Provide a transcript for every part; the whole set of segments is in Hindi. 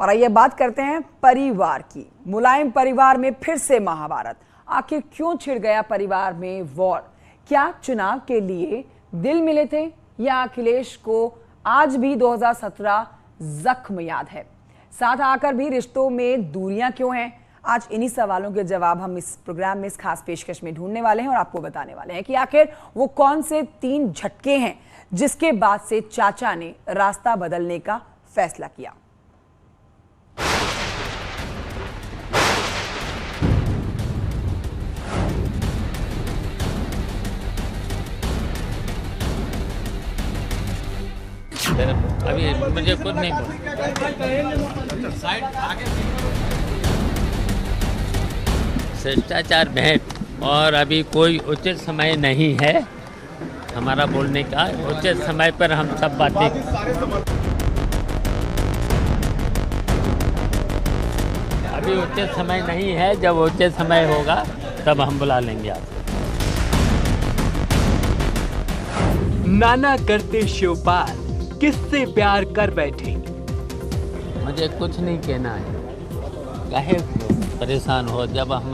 और आइए बात करते हैं परिवार की। मुलायम परिवार में फिर से महाभारत। आखिर क्यों छिड़ गया परिवार में वॉर? क्या चुनाव के लिए दिल मिले थे या अखिलेश को आज भी 2017 जख्म याद है? साथ आकर भी रिश्तों में दूरियां क्यों हैं? आज इन्हीं सवालों के जवाब हम इस प्रोग्राम में इस खास पेशकश में ढूंढने वाले हैं और आपको बताने वाले हैं कि आखिर वो कौन से 3 झटके हैं जिसके बाद से चाचा ने रास्ता बदलने का फैसला किया। अभी मुझे खुद नहीं शिष्टाचार भेंट और अभी कोई उचित समय नहीं है हमारा बोलने का। उचित समय पर हम सब बातें अभी उचित समय नहीं है, जब उचित समय होगा तब हम बुला लेंगे आपको। नाना करते शिवपाल किससे प्यार कर बैठे? मुझे कुछ नहीं कहना है, काहे परेशान हो, जब हम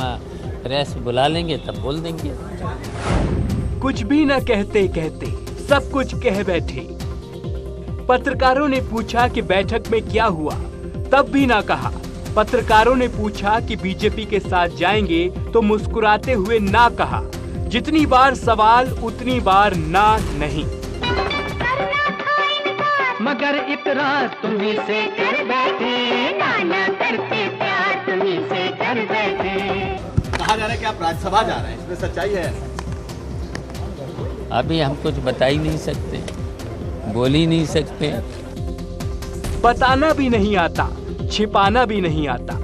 प्रेस बुला लेंगे तब बोल देंगे। कुछ भी न कहते कहते सब कुछ कह बैठे। पत्रकारों ने पूछा कि बैठक में क्या हुआ, तब भी ना कहा। पत्रकारों ने पूछा कि बीजेपी के साथ जाएंगे तो मुस्कुराते हुए ना कहा। जितनी बार सवाल उतनी बार ना नहीं। मगर इकरार तुम्ही से कर बैठे, नाना करते प्यार तुम्ही से कर बैठे। कहा जा रहा है कि आप राज्यसभा जा रहे हैं, इसमें सच्चाई है? अभी हम कुछ बता ही नहीं सकते, बोल ही नहीं सकते। बताना भी नहीं आता, छिपाना भी नहीं आता।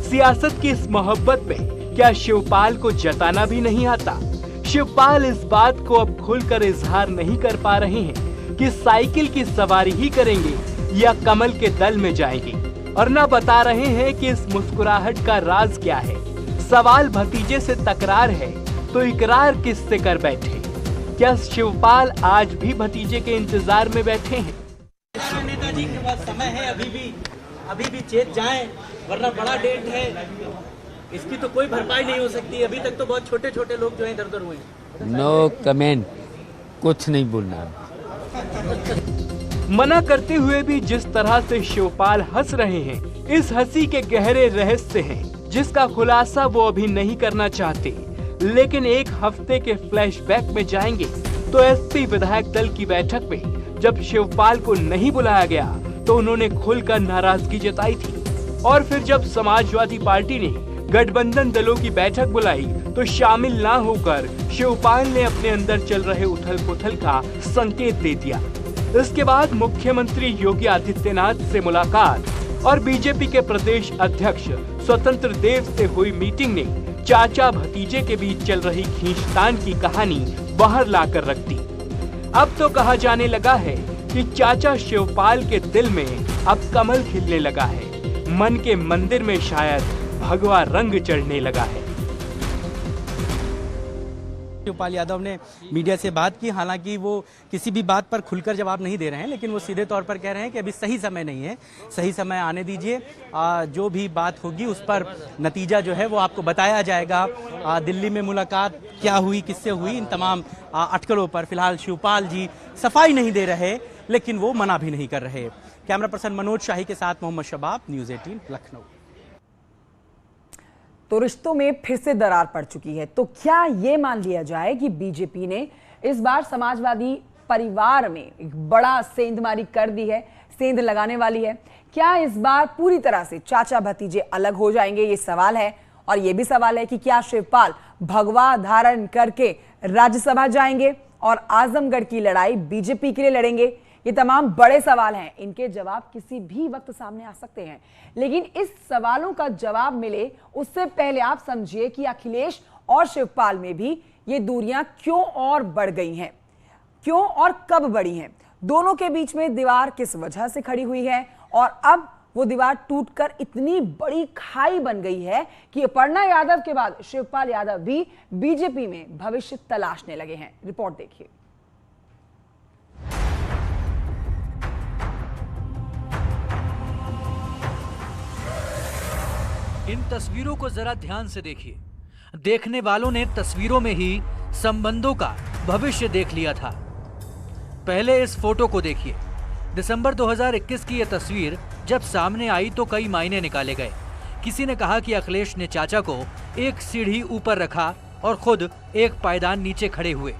सियासत की इस मोहब्बत में क्या शिवपाल को जताना भी नहीं आता? शिवपाल इस बात को अब खुलकर इजहार नहीं कर पा रहे हैं कि साइकिल की सवारी ही करेंगे या कमल के दल में जाएंगे, और न बता रहे हैं कि इस मुस्कुराहट का राज क्या है। सवाल भतीजे से तकरार है तो इकरार किससे कर बैठे? क्या शिवपाल आज भी भतीजे के इंतजार में बैठे हैं? नेताजी के पास समय है, अभी भी चेत जाएं, वरना बड़ा डेट है। इसकी तो कोई भरपाई नहीं हो सकती। अभी तक तो बहुत छोटे छोटे लोग जो हैं इधर उधर हुए हैं। नो कमेंट, कुछ नहीं बोलना। मना करते हुए भी जिस तरह से शिवपाल हंस रहे हैं, इस हंसी के गहरे रहस्य हैं जिसका खुलासा वो अभी नहीं करना चाहते। लेकिन एक हफ्ते के फ्लैशबैक में जाएंगे तो एसपी विधायक दल की बैठक में जब शिवपाल को नहीं बुलाया गया तो उन्होंने खुलकर नाराजगी जताई थी। और फिर जब समाजवादी पार्टी ने गठबंधन दलों की बैठक बुलाई तो शामिल ना होकर शिवपाल ने अपने अंदर चल रहे उथल पुथल का संकेत दे दिया। इसके बाद मुख्यमंत्री योगी आदित्यनाथ से मुलाकात और बीजेपी के प्रदेश अध्यक्ष स्वतंत्र देव से हुई मीटिंग ने चाचा भतीजे के बीच चल रही खींचतान की कहानी बाहर लाकर रख दी। अब तो कहा जाने लगा है कि चाचा शिवपाल के दिल में अब कमल खिलने लगा है। मन के मंदिर में शायद भगवा रंग चढ़ने लगा है। शिवपाल यादव ने मीडिया से बात की, हालांकि वो किसी भी बात पर खुलकर जवाब नहीं दे रहे हैं, लेकिन वो सीधे तौर पर कह रहे हैं कि अभी सही समय नहीं है, सही समय आने दीजिए। जो भी बात होगी उस पर नतीजा जो है वो आपको बताया जाएगा। दिल्ली में मुलाकात क्या हुई, किससे हुई, इन तमाम अटकलों पर फिलहाल शिवपाल जी सफाई नहीं दे रहे, लेकिन वो मना भी नहीं कर रहे। कैमरा पर्सन मनोज शाही के साथ मोहम्मद शबाब, न्यूज़ 18 लखनऊ। तो रिश्तों में फिर से दरार पड़ चुकी है। तो क्या ये मान लिया जाए कि बीजेपी ने इस बार समाजवादी परिवार में एक बड़ा सेंधमारी कर दी है, सेंध लगाने वाली है? क्या इस बार पूरी तरह से चाचा भतीजे अलग हो जाएंगे? ये सवाल है। और ये भी सवाल है कि क्या शिवपाल भगवा धारण करके राज्यसभा जाएंगे और आजमगढ़ की लड़ाई बीजेपी के लिए लड़ेंगे? ये तमाम बड़े सवाल हैं, इनके जवाब किसी भी वक्त सामने आ सकते हैं। लेकिन इस सवालों का जवाब मिले उससे पहले आप समझिए कि अखिलेश और शिवपाल में भी ये दूरियां क्यों और बढ़ गई हैं, क्यों और कब बढ़ी हैं। दोनों के बीच में दीवार किस वजह से खड़ी हुई है और अब वो दीवार टूटकर इतनी बड़ी खाई बन गई है कि अपर्णा यादव के बाद शिवपाल यादव भी बीजेपी में भविष्य तलाशने लगे हैं। रिपोर्ट देखिए। इन तस्वीरों को जरा ध्यान से देखिए। देखने वालों ने तस्वीरों में ही संबंधों का भविष्य देख लिया था। पहले इस फोटो को देखिए। दिसंबर 2021 की यह तस्वीर जब सामने आई तो कई मायने निकाले गए। किसी ने कहा कि अखिलेश ने चाचा को एक सीढ़ी ऊपर रखा और खुद एक पायदान नीचे खड़े हुए।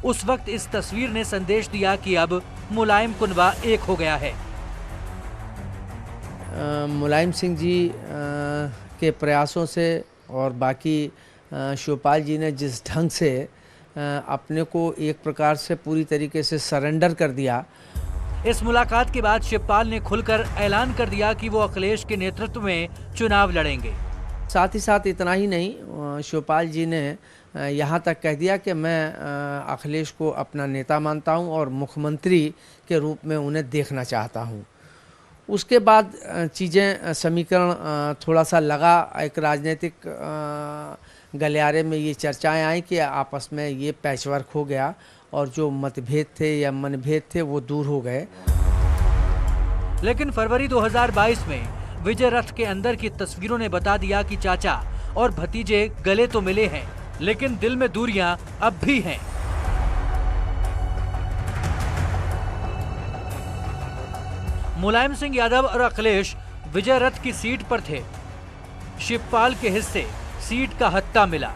उस वक्त इस तस्वीर ने संदेश दिया कि अब मुलायम कुनबा एक हो गया है। मुलायम सिंह जी के प्रयासों से और बाकी शिवपाल जी ने जिस ढंग से अपने को एक प्रकार से पूरी तरीके से सरेंडर कर दिया। इस मुलाकात के बाद शिवपाल ने खुलकर ऐलान कर दिया कि वो अखिलेश के नेतृत्व में चुनाव लड़ेंगे। साथ ही साथ इतना ही नहीं, शिवपाल जी ने यहाँ तक कह दिया कि मैं अखिलेश को अपना नेता मानता हूँ और मुख्यमंत्री के रूप में उन्हें देखना चाहता हूँ। उसके बाद चीज़ें समीकरण थोड़ा सा लगा, एक राजनीतिक गलियारे में ये चर्चाएं आई कि आपस में ये पैचवर्क हो गया और जो मतभेद थे या मनभेद थे वो दूर हो गए। लेकिन फरवरी 2022 में विजय रथ के अंदर की तस्वीरों ने बता दिया कि चाचा और भतीजे गले तो मिले हैं, लेकिन दिल में दूरियां अब भी हैं। मुलायम सिंह यादव और अखिलेश विजय रथ की सीट पर थे। शिवपाल के हिस्से सीट का हत्ता मिला।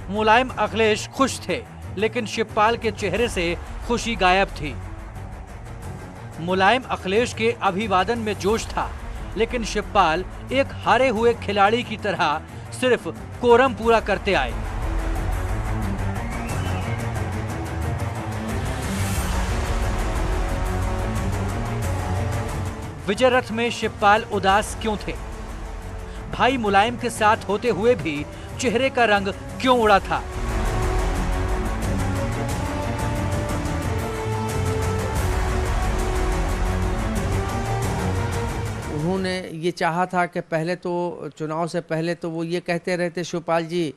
मुलायम अखिलेश खुश थे, लेकिन शिवपाल के चेहरे से खुशी गायब थी। मुलायम अखिलेश के अभिवादन में जोश था, लेकिन शिवपाल एक हारे हुए खिलाड़ी की तरह सिर्फ कोरम पूरा करते आए। विजय रथ में शिवपाल उदास क्यों थे? भाई मुलायम के साथ होते हुए भी चेहरे का रंग क्यों उड़ा था? उन्होंने ये चाहा था कि पहले तो चुनाव से पहले तो वो ये कहते रहते शिवपाल जी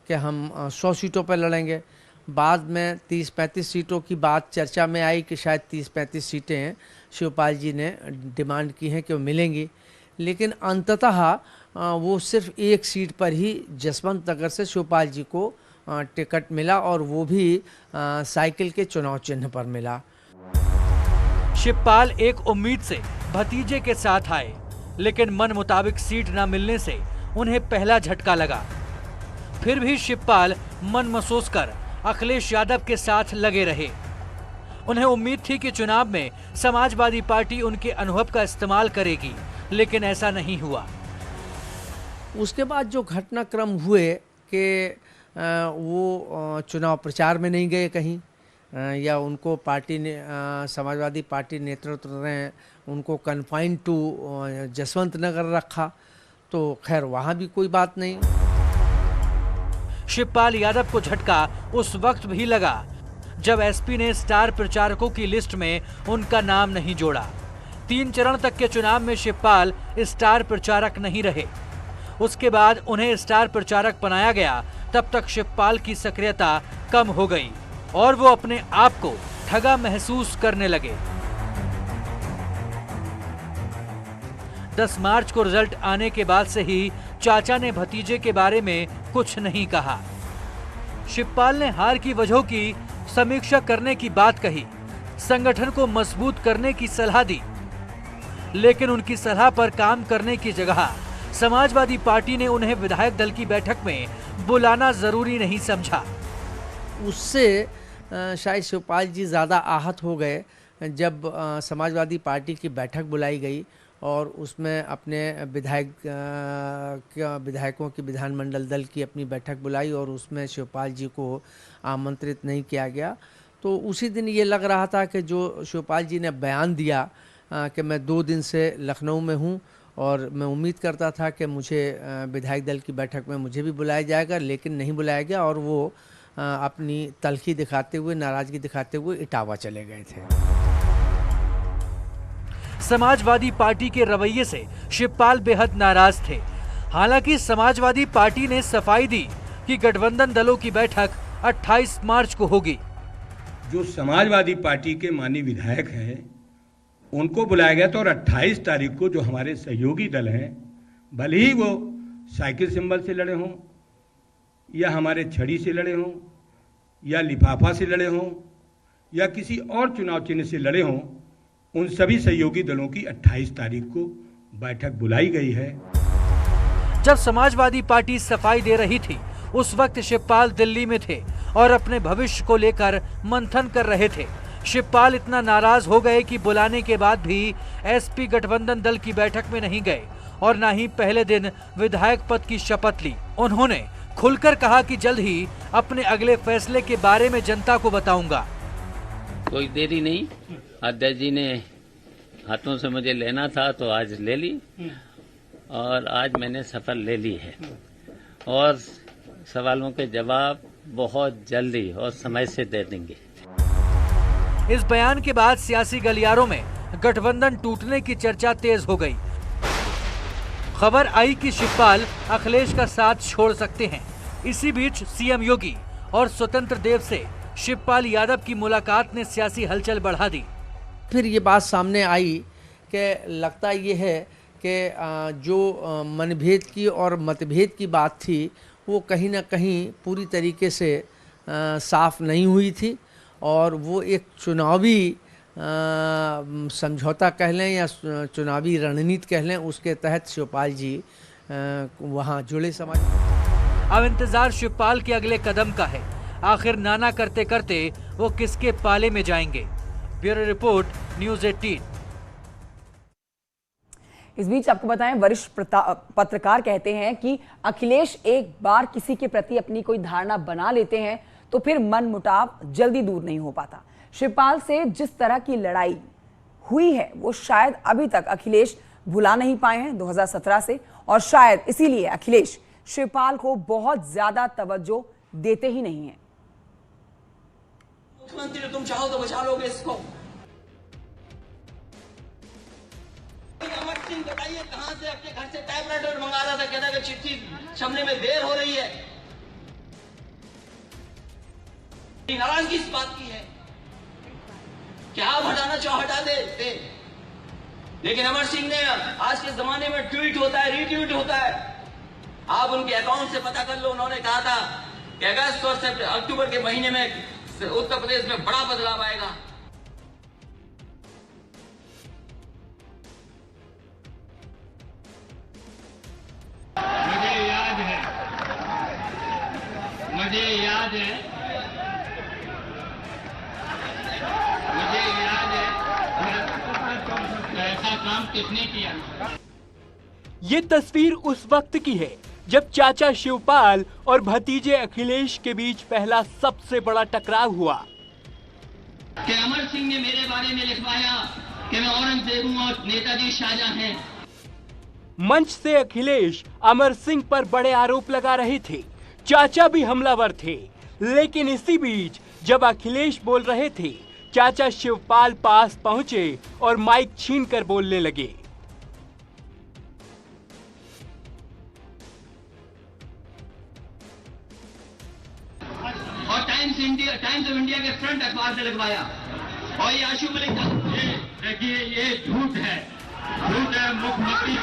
कि हम 100 सीटों पर लड़ेंगे। बाद में 30-35 सीटों की बात चर्चा में आई कि शायद 30-35 सीटें शिवपाल जी ने डिमांड की हैं कि वो मिलेंगी, लेकिन अंततः वो सिर्फ एक सीट पर ही जसवंत नगर से शिवपाल जी को टिकट मिला और वो भी साइकिल के चुनाव चिन्ह पर मिला। शिवपाल एक उम्मीद से भतीजे के साथ आए, लेकिन मन मुताबिक सीट न मिलने से उन्हें पहला झटका लगा। फिर भी शिवपाल मन महसूस कर अखिलेश यादव के साथ लगे रहे। उन्हें उम्मीद थी कि चुनाव में समाजवादी पार्टी उनके अनुभव का इस्तेमाल करेगी, लेकिन ऐसा नहीं हुआ। उसके बाद जो घटनाक्रम हुए कि वो चुनाव प्रचार में नहीं गए कहीं, या उनको पार्टी ने समाजवादी पार्टी नेतृत्व ने उनको कन्फाइंड टू जसवंत नगर रखा, तो खैर वहाँ भी कोई बात नहीं। शिवपाल यादव को झटका उस वक्त भी लगा जब एसपी ने स्टार प्रचारकों की लिस्ट में उनका नाम नहीं जोड़ा। 3 चरण तक के चुनाव में शिवपाल स्टार प्रचारक नहीं रहे। उसके बाद उन्हें स्टार प्रचारक बनाया गया। तब तक शिवपाल की सक्रियता कम हो गई और वो अपने आप को ठगा महसूस करने लगे। 10 मार्च को रिजल्ट आने के बाद से ही चाचा ने भतीजे के बारे में कुछ नहीं कहा। शिवपाल ने हार की वजहों की समीक्षा करने की बात कही, संगठन को मजबूत करने की सलाह दी, लेकिन उनकी सलाह पर काम करने की जगह समाजवादी पार्टी ने उन्हें विधायक दल की बैठक में बुलाना जरूरी नहीं समझा। उससे शायद शिवपाल जी ज़्यादा आहत हो गए जब समाजवादी पार्टी की बैठक बुलाई गई और उसमें अपने विधायकों की विधानमंडल दल की अपनी बैठक बुलाई और उसमें शिवपाल जी को आमंत्रित नहीं किया गया। तो उसी दिन ये लग रहा था कि जो शिवपाल जी ने बयान दिया कि मैं 2 दिन से लखनऊ में हूँ और मैं उम्मीद करता था कि मुझे विधायक दल की बैठक में मुझे भी बुलाया जाएगा, लेकिन नहीं बुलाया गया और वो अपनी तल्खी दिखाते हुए, नाराज़गी दिखाते हुए इटावा चले गए थे। समाजवादी पार्टी के रवैये से शिवपाल बेहद नाराज थे। हालांकि समाजवादी पार्टी ने सफाई दी कि गठबंधन दलों की बैठक 28 मार्च को होगी। जो समाजवादी पार्टी के माननीय विधायक हैं उनको बुलाया गया था और 28 तारीख को जो हमारे सहयोगी दल हैं, भले ही वो साइकिल सिंबल से लड़े हों, या हमारे छड़ी से लड़े हों, या लिफाफा से लड़े हों, या किसी और चुनाव चिन्ह से लड़े हों, उन सभी सहयोगी दलों की 28 तारीख को बैठक बुलाई गई है। जब समाजवादी पार्टी सफाई दे रही थी, उस वक्त शिवपाल दिल्ली में थे और अपने भविष्य को लेकर मंथन कर रहे थे। शिवपाल इतना नाराज हो गए कि बुलाने के बाद भी एसपी गठबंधन दल की बैठक में नहीं गए और न ही पहले दिन विधायक पद की शपथ ली। उन्होंने खुलकर कहा कि जल्द ही अपने अगले फैसले के बारे में जनता को बताऊंगा। कोई देरी नहीं, अध्यक्ष जी ने हाथों से मुझे लेना था तो आज ले ली और आज मैंने शपथ ले ली है और सवालों के जवाब बहुत जल्दी और समय से दे देंगे। इस बयान के बाद सियासी गलियारों में गठबंधन टूटने की चर्चा तेज हो गई। खबर आई कि शिवपाल अखिलेश का साथ छोड़ सकते हैं। इसी बीच सीएम योगी और स्वतंत्र देव से शिवपाल यादव की मुलाकात ने सियासी हलचल बढ़ा दी। फिर ये बात सामने आई कि लगता ये है कि जो मनभेद की और मतभेद की बात थी वो कहीं ना कहीं पूरी तरीके से साफ नहीं हुई थी और वो एक चुनावी समझौता कह लें या चुनावी रणनीति कह लें, उसके तहत शिवपाल जी वहाँ जुड़े समाज। अब इंतजार शिवपाल के अगले कदम का है। आखिर नाना करते करते वो किसके पाले में जाएंगे। Bureau report, news 18। इस बीच आपको बताएं, वरिष्ठ पत्रकार कहते हैं कि अखिलेश एक बार किसी के प्रति अपनी कोई धारणा बना लेते हैं तो फिर मन मुटाव जल्दी दूर नहीं हो पाता। शिवपाल से जिस तरह की लड़ाई हुई है वो शायद अभी तक अखिलेश भुला नहीं पाए हैं 2017 से, और शायद इसीलिए अखिलेश शिवपाल को बहुत ज्यादा तवज्जो देते ही नहीं है। मुख्यमंत्री तुम चाहो तो बचा लोगे इसको। अमर सिंह बताइए कहां से अपने घर से टाइपराइटर मंगा रहा था, कहता कि चिट्ठी छपने में देर हो रही है। नाराजगी इस बात की है क्या आप हटाना चाहो हटा दे, लेकिन अमर सिंह ने आज के जमाने में ट्वीट होता है, रीट्वीट होता है, आप उनके अकाउंट से पता कर लो। उन्होंने कहा था कि अगस्त और अक्टूबर के महीने में उत्तर प्रदेश में बड़ा बदलाव आएगा। मुझे याद है ऐसा काम किसने किया। ये तस्वीर उस वक्त की है जब चाचा शिवपाल और भतीजे अखिलेश के बीच पहला सबसे बड़ा टकराव हुआ। कि अमर सिंह ने मेरे बारे में लिखवाया कि मैं औरंगजेब हूं और नेताजी शाहजहां हैं। मंच से अखिलेश अमर सिंह पर बड़े आरोप लगा रहे थे, चाचा भी हमलावर थे। लेकिन इसी बीच जब अखिलेश बोल रहे थे, चाचा शिवपाल पास पहुंचे और माइक छीनकर बोलने लगे। और टाइम्स ऑफ इंडिया के फ्रंट अखबार से लगवाया और ये आशु मलिक देखिए ये झूठ है, मुख्यमंत्री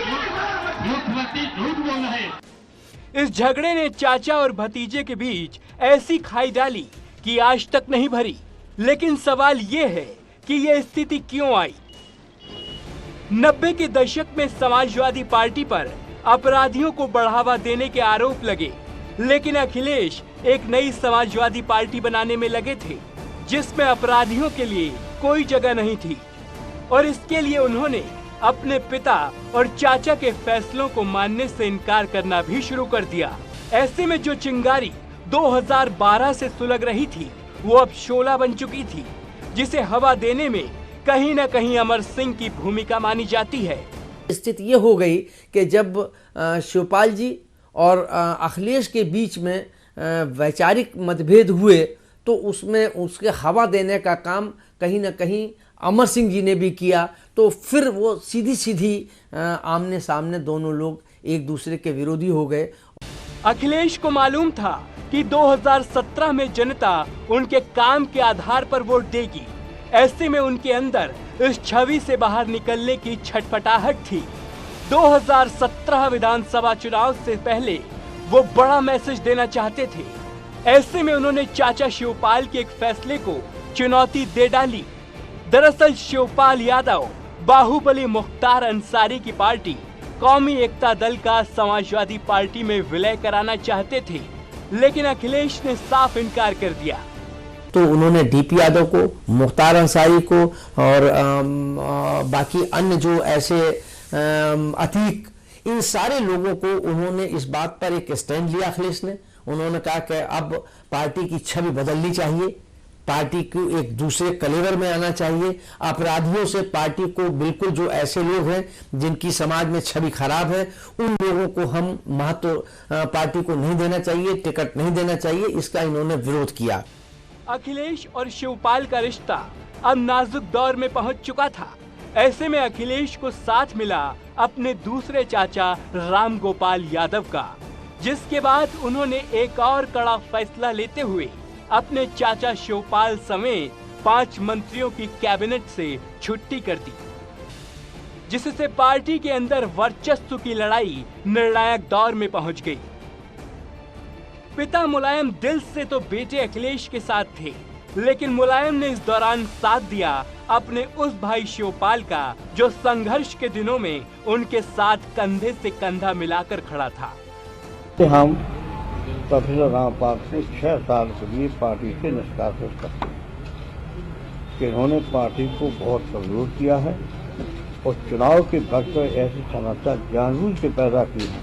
झूठ बोल रहे हैं। इस झगड़े ने चाचा और भतीजे के बीच ऐसी खाई डाली कि आज तक नहीं भरी। लेकिन सवाल ये है कि ये स्थिति क्यों आई। 90 के दशक में समाजवादी पार्टी पर अपराधियों को बढ़ावा देने के आरोप लगे, लेकिन अखिलेश एक नई समाजवादी पार्टी बनाने में लगे थे जिसमें अपराधियों के लिए कोई जगह नहीं थी। और इसके लिए उन्होंने अपने पिता और चाचा के फैसलों को मानने से इनकार करना भी शुरू कर दिया। ऐसे में जो चिंगारी 2012 से सुलग रही थी वो अब शोला बन चुकी थी, जिसे हवा देने में कहीं न कहीं अमर सिंह की भूमिका मानी जाती है। स्थिति ये हो गई कि जब शिवपाल जी और अखिलेश के बीच में वैचारिक मतभेद हुए तो उसमें उसके हवा देने का काम कहीं न कहीं अमर सिंह जी ने भी किया। तो फिर वो सीधी आमने सामने दोनों लोग एक दूसरे के विरोधी हो गए। अखिलेश को मालूम था कि 2017 में जनता उनके काम के आधार पर वोट देगी। ऐसे में उनके अंदर इस छवि से बाहर निकलने की छटपटाहट थी। 2017 विधानसभा चुनाव से पहले वो बड़ा मैसेज देना चाहते थे। ऐसे में उन्होंने चाचा शिवपाल के एक फैसले को चुनौती दे डाली। दरअसल शिवपाल यादव बाहुबली मुख्तार अंसारी की पार्टी कौमी एकता दल का समाजवादी पार्टी में विलय कराना चाहते थे, लेकिन अखिलेश ने साफ इनकार कर दिया। तो उन्होंने डीपी यादव को, मुख्तार अंसारी को और बाकी अन्य जो ऐसे अतीक, इन सारे लोगों को उन्होंने इस बात पर एक स्टैंड लिया। अखिलेश ने उन्होंने कहा कि अब पार्टी की छवि बदलनी चाहिए, पार्टी को एक दूसरे कलेवर में आना चाहिए, अपराधियों से पार्टी को, बिल्कुल जो ऐसे लोग हैं जिनकी समाज में छवि खराब है, उन लोगों को हम महत्व पार्टी को नहीं देना चाहिए, टिकट नहीं देना चाहिए। इसका इन्होंने विरोध किया। अखिलेश और शिवपाल का रिश्ता अब नाजुक दौर में पहुंच चुका था। ऐसे में अखिलेश को साथ मिला अपने दूसरे चाचा राम गोपाल यादव का, जिसके बाद उन्होंने एक और कड़ा फैसला लेते हुए अपने चाचा शिवपाल समेत 5 मंत्रियों की कैबिनेट से छुट्टी कर दी, जिससे पार्टी के अंदर वर्चस्व की लड़ाई निर्णायक दौर में पहुंच गई। पिता मुलायम दिल से तो बेटे अखिलेश के साथ थे, लेकिन मुलायम ने इस दौरान साथ दिया अपने उस भाई शिवपाल का जो संघर्ष के दिनों में उनके साथ कंधे से कंधा मिलाकर खड़ा था। हम प्रोफेसर रामपाल से 6 साल के लिए पार्टी से निष्कासित करते हैं। इन्होंने पार्टी को बहुत कमजोर किया है और चुनाव के वक्त पर ऐसी समस्या जानबूझ के पैदा की है।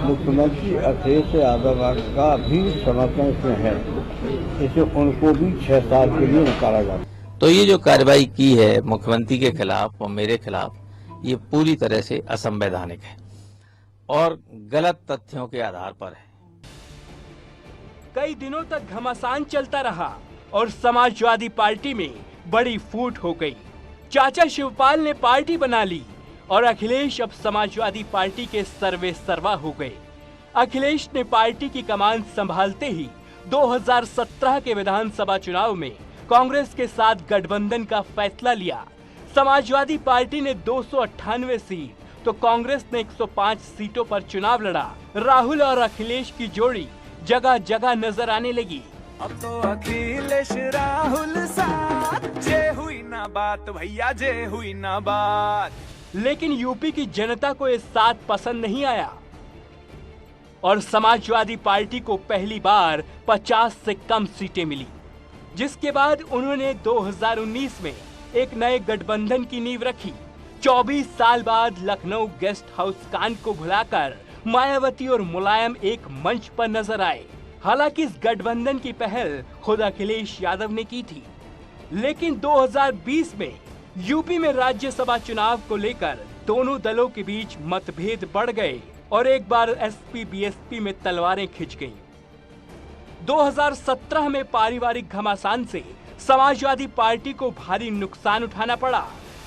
मुख्यमंत्री अखिलेश यादव का भी समर्थन इसमें है, इसे उनको भी 6 साल के लिए निकाला जाता। तो ये जो कार्रवाई की है मुख्यमंत्री के खिलाफ और मेरे खिलाफ, ये पूरी तरह से असंवैधानिक है और गलत तथ्यों के आधार पर है। कई दिनों तक घमासान चलता रहा और समाजवादी पार्टी में बड़ी फूट हो गई। चाचा शिवपाल ने पार्टी बना ली और अखिलेश अब समाजवादी पार्टी के सर्वे सर्वा हो गए। अखिलेश ने पार्टी की कमान संभालते ही 2017 के विधानसभा चुनाव में कांग्रेस के साथ गठबंधन का फैसला लिया। समाजवादी पार्टी ने 298 सीट तो कांग्रेस ने 105 सीटों पर चुनाव लड़ा। राहुल और अखिलेश की जोड़ी जगह जगह नजर आने लगी। अब तो अखिलेश राहुल साथ, जे हुई ना बात भैया, जे हुई ना बात। लेकिन यूपी की जनता को ये साथ पसंद नहीं आया और समाजवादी पार्टी को पहली बार 50 से कम सीटें मिली, जिसके बाद उन्होंने 2019 में एक नए गठबंधन की नींव रखी। 24 साल बाद लखनऊ गेस्ट हाउस कांड को भुलाकर मायावती और मुलायम एक मंच पर नजर आए। हालांकि इस गठबंधन की पहल खुद अखिलेश यादव ने की थी, लेकिन 2020 में यूपी में राज्यसभा चुनाव को लेकर दोनों दलों के बीच मतभेद बढ़ गए और एक बार एसपी बीएसपी में तलवारें खिंच गईं। 2017 में पारिवारिक घमासान से समाजवादी पार्टी को भारी नुकसान उठाना पड़ा,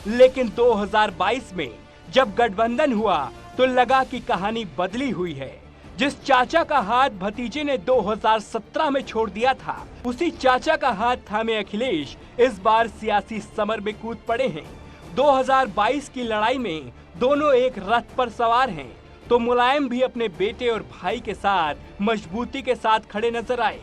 लेकिन 2022 में जब गठबंधन हुआ तो लगा कि कहानी बदली हुई है। जिस चाचा का हाथ भतीजे ने 2017 में छोड़ दिया था, उसी चाचा का हाथ थामे अखिलेश इस बार सियासी समर में कूद पड़े हैं। 2022 की लड़ाई में दोनों एक रथ पर सवार हैं, तो मुलायम भी अपने बेटे और भाई के साथ मजबूती के साथ खड़े नजर आए,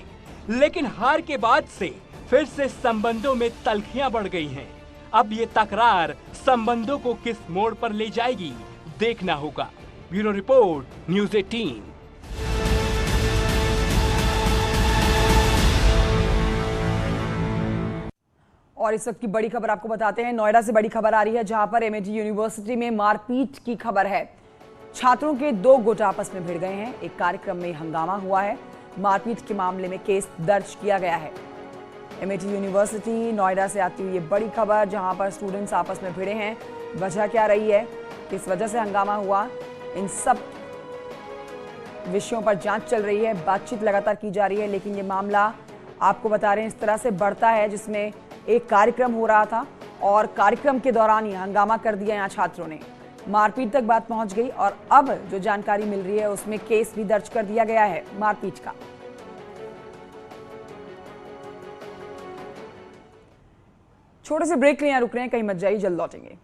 लेकिन हार के बाद से फिर से संबंधों में तल्खियां बढ़ गई हैं। अब ये तकरार संबंधों को किस मोड़ पर ले जाएगी, देखना होगा। Bureau report, news 18। और इस वक्त की बड़ी खबर आपको बताते हैं। नोएडा से बड़ी खबर आ रही है, जहां पर एमएटी यूनिवर्सिटी में मारपीट की खबर है। छात्रों के 2 गुट आपस में भिड़ गए हैं। एक कार्यक्रम में हंगामा हुआ है। मारपीट के मामले में केस दर्ज किया गया है। एमएटी यूनिवर्सिटी नोएडा से आती हुई ये बड़ी खबर, जहां पर स्टूडेंट्स आपस में भिड़े हैं। वजह क्या रही है, किस वजह से हंगामा हुआ, इन सब विषयों पर जांच चल रही है, बातचीत लगातार की जा रही है। लेकिन ये मामला आपको बता रहे हैं इस तरह से बढ़ता है, जिसमें एक कार्यक्रम हो रहा था और कार्यक्रम के दौरान ही हंगामा कर दिया यहाँ छात्रों ने। मारपीट तक बात पहुंच गई और अब जो जानकारी मिल रही है उसमें केस भी दर्ज कर दिया गया है मारपीट का। छोटे से ब्रेक के लिए यहाँ रुक रहे हैं, कहीं मत जाइए, जल्द लौटेंगे।